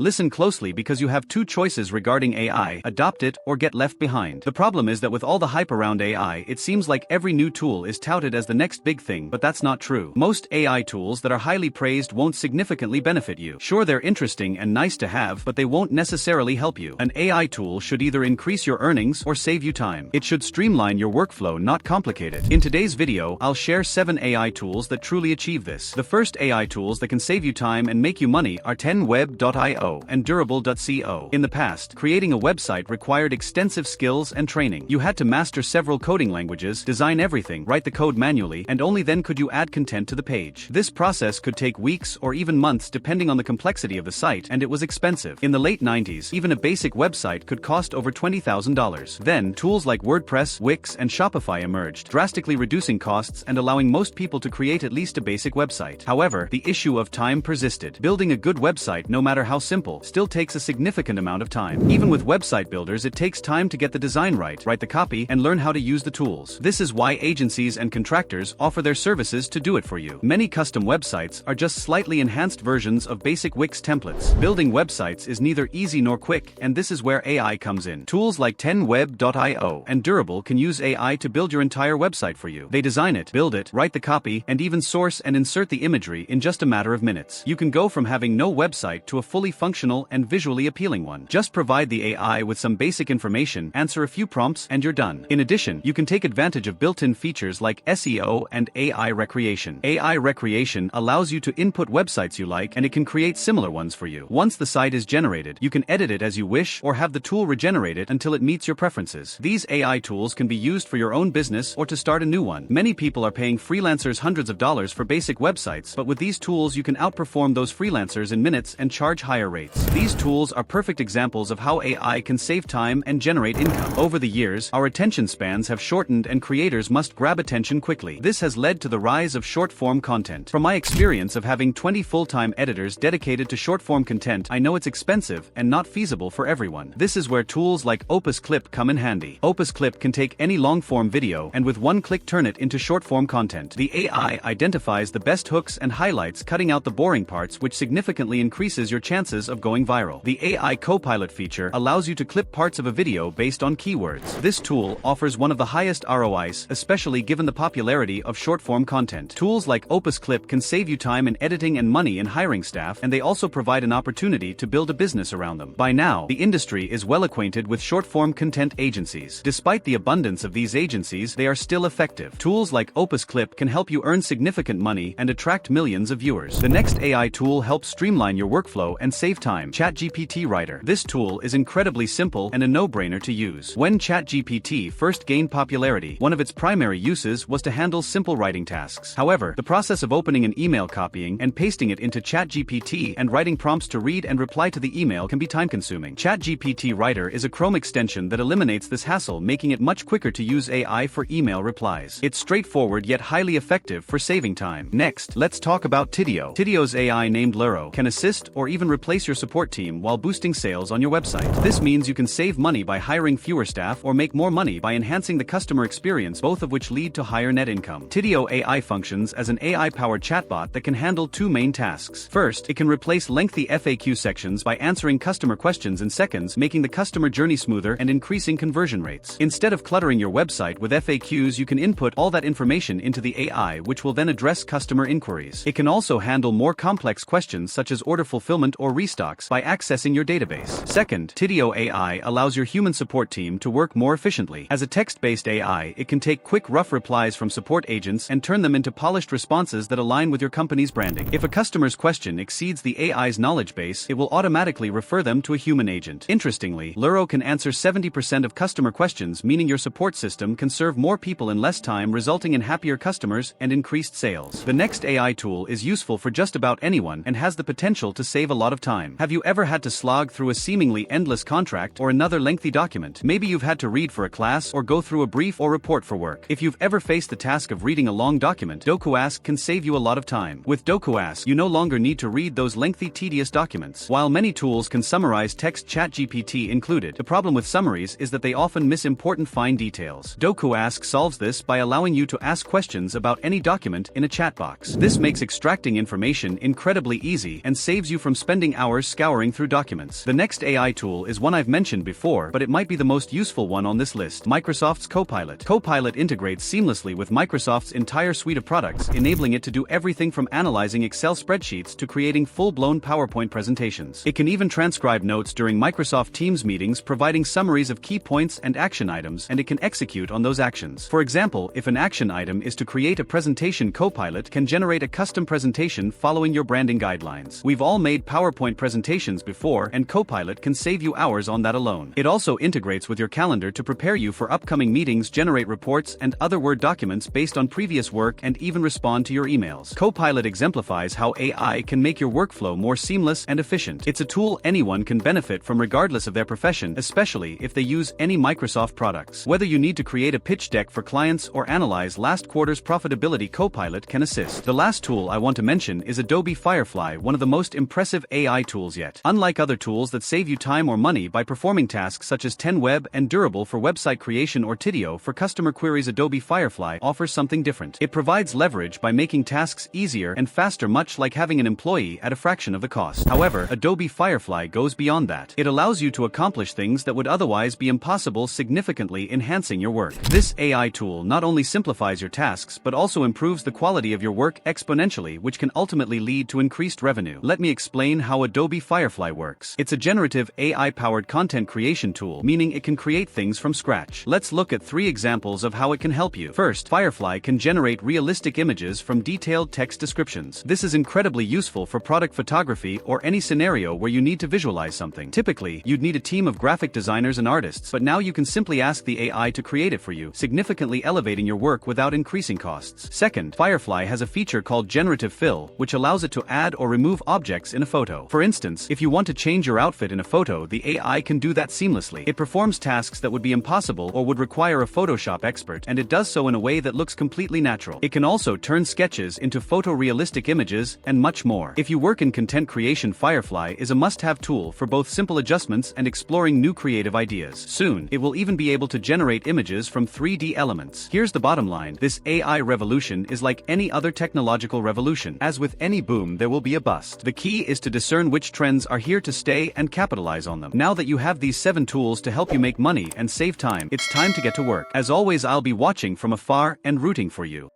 Listen closely because you have two choices regarding AI: adopt it or get left behind. The problem is that with all the hype around AI, it seems like every new tool is touted as the next big thing, but that's not true. Most AI tools that are highly praised won't significantly benefit you. Sure, they're interesting and nice to have, but they won't necessarily help you. An AI tool should either increase your earnings or save you time. It should streamline your workflow, not complicate it. In today's video, I'll share 7 AI tools that truly achieve this. The first AI tools that can save you time and make you money are 10web.io and Durable.co. In the past, creating a website required extensive skills and training. You had to master several coding languages, design everything, write the code manually, and only then could you add content to the page. This process could take weeks or even months depending on the complexity of the site, and it was expensive. In the late 90s, even a basic website could cost over $20,000. Then, tools like WordPress, Wix, and Shopify emerged, drastically reducing costs and allowing most people to create at least a basic website. However, the issue of time persisted. Building a good website, no matter how simple, still takes a significant amount of time. Even with website builders, it takes time to get the design right, write the copy, and learn how to use the tools. This is why agencies and contractors offer their services to do it for you. Many custom websites are just slightly enhanced versions of basic Wix templates. Building websites is neither easy nor quick, and this is where AI comes in. Tools like 10web.io and Durable can use AI to build your entire website for you. They design it, build it, write the copy, and even source and insert the imagery in just a matter of minutes. You can go from having no website to a fully functional and visually appealing one. Just provide the AI with some basic information, answer a few prompts, and you're done. In addition, you can take advantage of built-in features like SEO and AI recreation. AI recreation allows you to input websites you like, and it can create similar ones for you. Once the site is generated, you can edit it as you wish or have the tool regenerate it until it meets your preferences. These AI tools can be used for your own business or to start a new one. Many people are paying freelancers hundreds of dollars for basic websites, but with these tools you can outperform those freelancers in minutes and charge higher rates. These tools are perfect examples of how AI can save time and generate income. Over the years, our attention spans have shortened and creators must grab attention quickly. This has led to the rise of short-form content. From my experience of having 20 full-time editors dedicated to short-form content, I know it's expensive and not feasible for everyone. This is where tools like Opus Clip come in handy. Opus Clip can take any long-form video and with one click turn it into short-form content. The AI identifies the best hooks and highlights, cutting out the boring parts, which significantly increases your chances of going viral. The AI Copilot feature allows you to clip parts of a video based on keywords. This tool offers one of the highest ROIs, especially given the popularity of short-form content. Tools like Opus Clip can save you time in editing and money in hiring staff, and they also provide an opportunity to build a business around them. By now, the industry is well acquainted with short-form content agencies. Despite the abundance of these agencies, they are still effective. Tools like Opus Clip can help you earn significant money and attract millions of viewers. The next AI tool helps streamline your workflow and save time. ChatGPT Writer. This tool is incredibly simple and a no-brainer to use. When ChatGPT first gained popularity, one of its primary uses was to handle simple writing tasks. However, the process of opening an email, copying and pasting it into ChatGPT, and writing prompts to read and reply to the email can be time-consuming. ChatGPT Writer is a Chrome extension that eliminates this hassle, making it much quicker to use AI for email replies. It's straightforward yet highly effective for saving time. Next, let's talk about Tidio. Tidio's AI named Luro can assist or even replace your support team while boosting sales on your website. This means you can save money by hiring fewer staff or make more money by enhancing the customer experience, both of which lead to higher net income. Tidio AI functions as an AI-powered chatbot that can handle two main tasks. First, it can replace lengthy FAQ sections by answering customer questions in seconds, making the customer journey smoother and increasing conversion rates. Instead of cluttering your website with FAQs, you can input all that information into the AI, which will then address customer inquiries. It can also handle more complex questions such as order fulfillment or restocks by accessing your database. Second, Tidio AI allows your human support team to work more efficiently. As a text-based AI, it can take quick, rough replies from support agents and turn them into polished responses that align with your company's branding. If a customer's question exceeds the AI's knowledge base, it will automatically refer them to a human agent. Interestingly, Luro can answer 70% of customer questions, meaning your support system can serve more people in less time, resulting in happier customers and increased sales. The next AI tool is useful for just about anyone and has the potential to save a lot of time. Have you ever had to slog through a seemingly endless contract or another lengthy document? Maybe you've had to read for a class or go through a brief or report for work. If you've ever faced the task of reading a long document, DokuAsk can save you a lot of time. With DokuAsk, you no longer need to read those lengthy, tedious documents. While many tools can summarize text, ChatGPT included, the problem with summaries is that they often miss important fine details. DokuAsk solves this by allowing you to ask questions about any document in a chat box. This makes extracting information incredibly easy and saves you from spending hours hours scouring through documents. The next AI tool is one I've mentioned before, but it might be the most useful one on this list: Microsoft's Copilot. Copilot integrates seamlessly with Microsoft's entire suite of products, enabling it to do everything from analyzing Excel spreadsheets to creating full-blown PowerPoint presentations. It can even transcribe notes during Microsoft Teams meetings, providing summaries of key points and action items, and it can execute on those actions. For example, if an action item is to create a presentation, Copilot can generate a custom presentation following your branding guidelines. We've all made PowerPoint presentations before, and Copilot can save you hours on that alone. It also integrates with your calendar to prepare you for upcoming meetings, generate reports and other Word documents based on previous work, and even respond to your emails. Copilot exemplifies how AI can make your workflow more seamless and efficient. It's a tool anyone can benefit from regardless of their profession, especially if they use any Microsoft products. Whether you need to create a pitch deck for clients or analyze last quarter's profitability, Copilot can assist. The last tool I want to mention is Adobe Firefly, one of the most impressive AI tools yet. Unlike other tools that save you time or money by performing tasks such as 10Web and Durable for website creation or Tidio for customer queries, Adobe Firefly offers something different. It provides leverage by making tasks easier and faster, much like having an employee at a fraction of the cost. However, Adobe Firefly goes beyond that. It allows you to accomplish things that would otherwise be impossible, significantly enhancing your work. This AI tool not only simplifies your tasks but also improves the quality of your work exponentially, which can ultimately lead to increased revenue. Let me explain how Adobe Firefly works. It's a generative AI-powered content creation tool, meaning it can create things from scratch. Let's look at 3 examples of how it can help you. First, Firefly can generate realistic images from detailed text descriptions. This is incredibly useful for product photography or any scenario where you need to visualize something. Typically, you'd need a team of graphic designers and artists, but now you can simply ask the AI to create it for you, significantly elevating your work without increasing costs. Second, Firefly has a feature called Generative Fill, which allows it to add or remove objects in a photo. For instance, if you want to change your outfit in a photo, the AI can do that seamlessly. It performs tasks that would be impossible or would require a Photoshop expert, and it does so in a way that looks completely natural. It can also turn sketches into photorealistic images, and much more. If you work in content creation, Firefly is a must-have tool for both simple adjustments and exploring new creative ideas. Soon, it will even be able to generate images from 3D elements. Here's the bottom line: this AI revolution is like any other technological revolution. As with any boom, there will be a bust. The key is to discern which trends are here to stay and capitalize on them. Now that you have these 7 tools to help you make money and save time, it's time to get to work. As always, I'll be watching from afar and rooting for you.